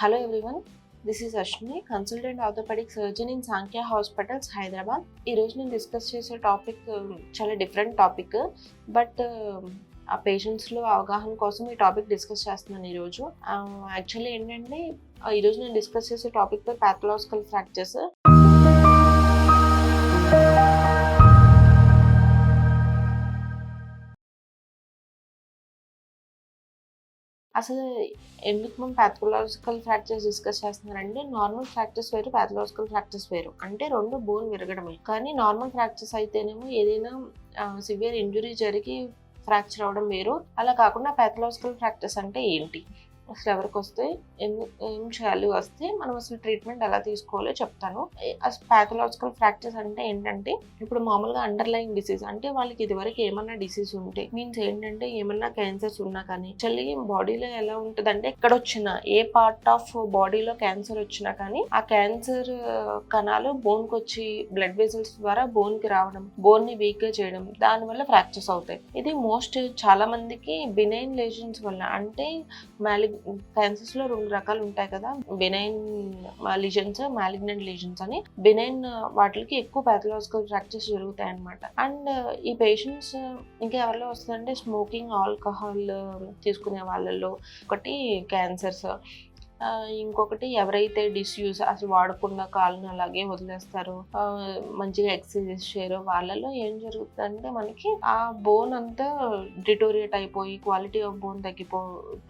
Hello everyone, this is Ashmi, consultant orthopedic surgeon in Sankhya Hospitals, Hyderabad. ఈ రోజు నేను discuss చేసే topic చాలా డిఫరెంట్ టాపిక్, బట్ ఆ పేషెంట్స్లో అవగాహన కోసం ఈ టాపిక్ డిస్కస్ చేస్తున్నాను ఈరోజు. యాక్చువల్లీ ఏంటంటే ఈరోజు నేను డిస్కస్ చేసే టాపిక్ పేరు పాథలాజికల్ ఫ్రాక్చర్స్. అసలు ఎందుకు మనం పాథలాజికల్ ఫ్రాక్చర్స్ డిస్కస్ చేస్తున్నారంటే, నార్మల్ ఫ్రాక్చర్స్ వేరు, పాథలాజికల్ ఫ్రాక్చర్స్ వేరు. అంటే రెండు బోన్ విరగడమే. కానీ నార్మల్ ఫ్రాక్చర్స్ అయితేనేమో ఏదైనా సివియర్ ఇంజురీ జరిగి ఫ్రాక్చర్ అవ్వడం వేరు. అలా కాకుండా పాథలాజికల్ ఫ్రాక్చర్స్ అంటే ఏంటి, అసలు ఎవరికి వస్తే ఏం చేయాలి, వస్తే మనం అసలు ట్రీట్మెంట్ ఎలా తీసుకోవాలో చెప్తాను. అసలు పాథలాజికల్ ఫ్రాక్చర్స్ అంటే ఏంటంటే, ఇప్పుడు మామూలుగా అండర్లైన్ డిసీజ్ అంటే వాళ్ళకి ఇదివరకు ఏమన్నా డిసీజ్ ఉంటే, మీన్స్ ఏంటంటే ఏమన్నా క్యాన్సర్స్ ఉన్నా కానీ యాక్చువల్లీ బాడీలో ఎలా ఉంటుందంటే, ఎక్కడ వచ్చినా ఏ పార్ట్ ఆఫ్ బాడీలో క్యాన్సర్ వచ్చినా కానీ ఆ క్యాన్సర్ కణాలు బోన్కి వచ్చి బ్లడ్ వెజల్స్ ద్వారా బోన్కి రావడం, బోన్ని వీక్గా చేయడం, దానివల్ల ఫ్రాక్చర్స్ అవుతాయి. ఇది మోస్ట్ చాలా మందికి బినైన్ లేషన్స్ వల్ల, అంటే క్యాన్సర్స్ లో రెండు రకాలు ఉంటాయి కదా, బినైన్ లీజన్స్, మాలిగ్నెంట్ లీజన్స్ అని. బినైన్ వాటికి ఎక్కువ పాథలాజికల్ ఫ్రాక్చర్స్ జరుగుతాయి అన్నమాట. అండ్ ఈ పేషెంట్స్ ఇంకా ఎవరిలో వస్తుందంటే, స్మోకింగ్, ఆల్కహాల్ తీసుకునే వాళ్ళలో ఒకటి క్యాన్సర్స్, ఇంకొకటి ఎవరైతే డిస్యూజ్ అసలు వాడకుండా కాళ్ళని అలాగే వదిలేస్తారో, మంచిగా ఎక్సర్సైజ్ చేయరో, వాళ్ళలో ఏం జరుగుతుందంటే మనకి ఆ బోన్ అంతా డిటోరియేట్ అయిపోయి క్వాలిటీ ఆఫ్ బోన్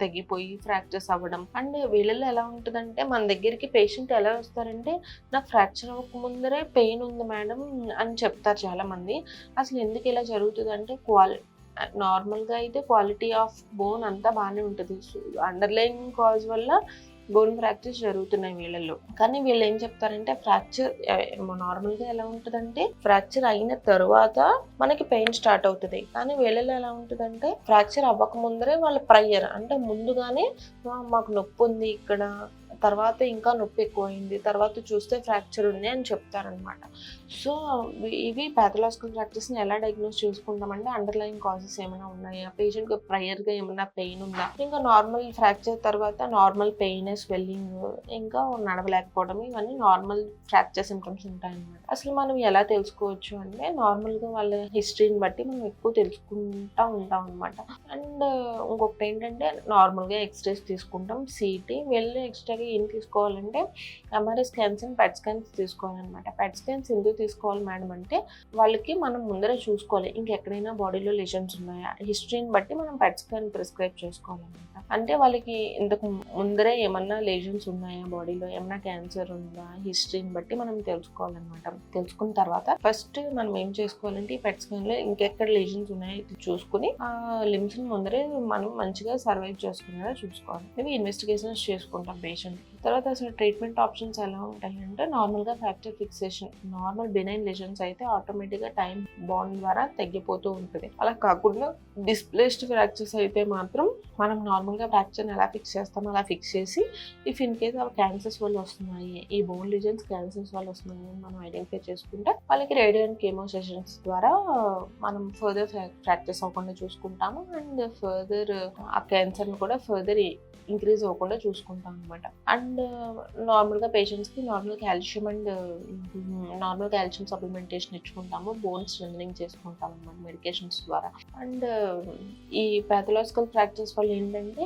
తగ్గిపోయి ఫ్రాక్చర్స్ అవ్వడం. అండ్ వీళ్ళలో ఎలా ఉంటుందంటే, మన దగ్గరికి పేషెంట్ ఎలా వస్తారంటే, నాకు ఫ్రాక్చర్ అవ్వక ముందరే పెయిన్ ఉంది మేడం అని చెప్తారు చాలా మంది. అసలు ఎందుకు ఇలా జరుగుతుంది అంటే, నార్మల్గా అయితే క్వాలిటీ ఆఫ్ బోన్ అంతా బాగానే ఉంటుంది, అండర్లైన్ కాజ్ వల్ల బోన్ ఫ్రాక్చర్స్ జరుగుతున్నాయి వీళ్ళల్లో. కానీ వీళ్ళు ఏం చెప్తారంటే, ఫ్రాక్చర్ నార్మల్గా ఎలా ఉంటుందంటే, ఫ్రాక్చర్ అయిన తర్వాత మనకి పెయిన్ స్టార్ట్ అవుతుంది. కానీ వీళ్ళలో ఎలా ఉంటుందంటే, ఫ్రాక్చర్ అవ్వక ముందరే వాళ్ళ ప్రైయర్ అంటే ముందుగానే మాకు నొప్పి ఉంది ఇక్కడ, తర్వాత ఇంకా నొప్పి ఎక్కువైంది, తర్వాత చూస్తే ఫ్రాక్చర్ ఉంది అని చెప్తారనమాట. సో ఇవి పాథలాజికల్ ఫ్రాక్చర్స్ని ఎలా డయాగ్నోస్ చేసుకుంటామంటే, అండర్లైన్ కాజెస్ ఏమైనా ఉన్నాయా, పేషెంట్కి ప్రైయర్గా ఏమైనా పెయిన్ ఉందా, ఇంకా నార్మల్ ఫ్రాక్చర్ తర్వాత నార్మల్ పెయిన్, స్వెల్లింగ్, ఇంకా నడవలేకపోవడం, ఇవన్నీ నార్మల్ ఫ్రాక్చర్ సింప్టమ్స్ ఉంటాయన్నమాట. అసలు మనం ఎలా తెలుసుకోవచ్చు అంటే, నార్మల్గా వాళ్ళ హిస్టరీని బట్టి మనం ఎక్కువ తెలుసుకుంటూ ఉంటాం అనమాట. అండ్ ఇంకొకటి ఏంటంటే, నార్మల్గా ఎక్స్రేస్ తీసుకుంటాం, సిటీ. వెళ్ళి ఎక్స్ట్రాగా ఏం తీసుకోవాలంటే, MRI scans and pet scans తీసుకోవాలన్నమాట. పెట్ స్కాన్స్ ఎందుకు తీసుకోవాలి మేడం అంటే, వాళ్ళకి మనం ముందరే చూసుకోవాలి ఇంకెక్కడైనా బాడీలో లెషన్స్ ఉన్నాయా, హిస్టరీని బట్టి మనం పెట్ స్కాన్ ప్రిస్క్రైబ్ చేసుకోవాలన్నమాట. అంటే వాళ్ళకి ఇంతకు ముందరే ఏమన్నా లెషన్స్ ఉన్నాయా, బాడీలో ఏమన్నా క్యాన్సర్ ఉందా, హిస్టరీని బట్టి మనం తెలుసుకోవాలన్నమాట. తెలుసుకున్న తర్వాత ఫస్ట్ మనం ఏం చేసుకోవాలంటే, ఈ పెట్ స్కాన్లో ఇంకెక్కడ లెషన్స్ ఉన్నాయో చూసుకుని ఆ లిమ్స్ని ముందరే మనం మంచిగా సర్వైవ్ చేసుకునేలా చూసుకోవాలి. ఇవి ఇన్వెస్టిగేషన్స్ చేసుకుంటాం పేషెంట్. తర్వాత అసలు ట్రీట్మెంట్ ఆప్షన్స్ ఎలా ఉంటాయి అంటే, నార్మల్గా fracture fixation, normal benign lesions అయితే ఆటోమేటిక్గా టైం బాండ్ ద్వారా తగ్గిపోతూ ఉంటుంది. అలా కాకుండా డిస్ప్లేస్డ్ ఫ్రాక్చర్స్ అయితే మాత్రం మనం నార్మల్గా ఫ్రాక్చర్ని ఎలా ఫిక్స్ చేస్తామో అలా ఫిక్స్ చేసి, ఇఫ్ ఇన్ కేస్ అవి క్యాన్సర్స్ వల్ల వస్తున్నాయి, ఈ బోన్ లీజన్స్ క్యాన్సర్స్ వల్ల వస్తున్నాయి అని మనం ఐడెంటిఫై చేసుకుంటే, వాళ్ళకి రేడియో అండ్ కేమో సెషన్స్ ద్వారా మనం ఫర్దర్ ఫ్రాక్చర్స్ అవ్వకుండా చూసుకుంటాము. అండ్ ఫర్దర్ ఆ క్యాన్సర్ని కూడా ఫర్దర్ ఇంక్రీజ్ అవ్వకుండా చూసుకుంటాం అనమాట. అండ్ నార్మల్గా పేషెంట్స్కి నార్మల్ కాల్షియం సప్లిమెంటేషన్ ఇచ్చుకుంటాము, బోన్ స్ట్రెంథనింగ్ చేసుకుంటాం అనమాట మెడికేషన్స్ ద్వారా. అండ్ ఈ పాథలాజికల్ ఫ్రాక్చర్స్ వల్ల ఏంటంటే,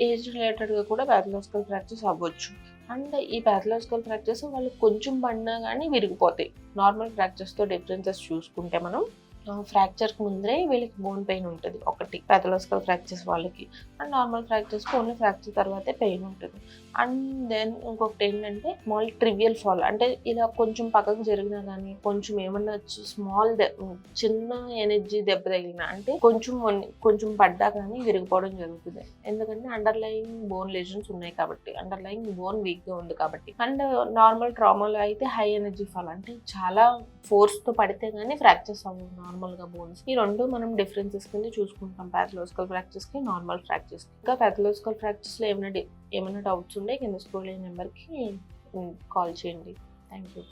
ఏజ్ రిలేటెడ్గా కూడా పాథలాజికల్ ఫ్రాక్చర్స్ అవ్వచ్చు. అండ్ ఈ పాథలాజికల్ ఫ్రాక్చర్స్ వాళ్ళు కొంచెం పడినా కానీ విరిగిపోతాయి. నార్మల్ ఫ్రాక్చర్స్తో డిఫరెన్సెస్ చూసుకుంటే, మనం ఫ్రాక్చర్కి ముందరే వీళ్ళకి బోన్ పెయిన్ ఉంటుంది ఒకటి, పాథలాజికల్ ఫ్రాక్చర్స్ వాళ్ళకి. అండ్ నార్మల్ ఫ్రాక్చర్స్కి ఓన్లీ ఫ్రాక్చర్ తర్వాతే పెయిన్ ఉంటుంది. అండ్ దెన్ ఇంకొకటి ఏంటంటే, స్మాల్ ట్రివియల్ ఫాల్, అంటే ఇలా కొంచెం పక్కకు జరిగినా కానీ, కొంచెం ఏమన్నా స్మాల్ చిన్న ఎనర్జీ దెబ్బ తగిలినా, అంటే కొంచెం పడ్డా కానీ విరిగిపోవడం జరుగుతుంది. ఎందుకంటే అండర్లైన్ బోన్ లెజన్స్ ఉన్నాయి కాబట్టి, అండర్లైన్ బోన్ వీక్గా ఉంది కాబట్టి. అండ్ నార్మల్ ట్రామాలో అయితే హై ఎనర్జీ ఫాల్, అంటే చాలా ఫోర్స్తో పడితే కానీ ఫ్రాక్చర్స్ అవ్వవు నార్మల్గా బోన్స్. ఈ రెండు మనం డిఫరెన్సెస్ కింద చూసుకుంటాం పాథలాజికల్ ఫ్రాక్చర్స్కి, నార్మల్ ఫ్రాక్చర్స్కి. ఇంకా పాథలాజికల్ ఫ్రాక్చర్స్లో ఏమైనా డౌట్స్ ఉంటే కింద స్క్రోల్ అయ్యే నెంబర్కి కాల్ చేయండి. Thank you.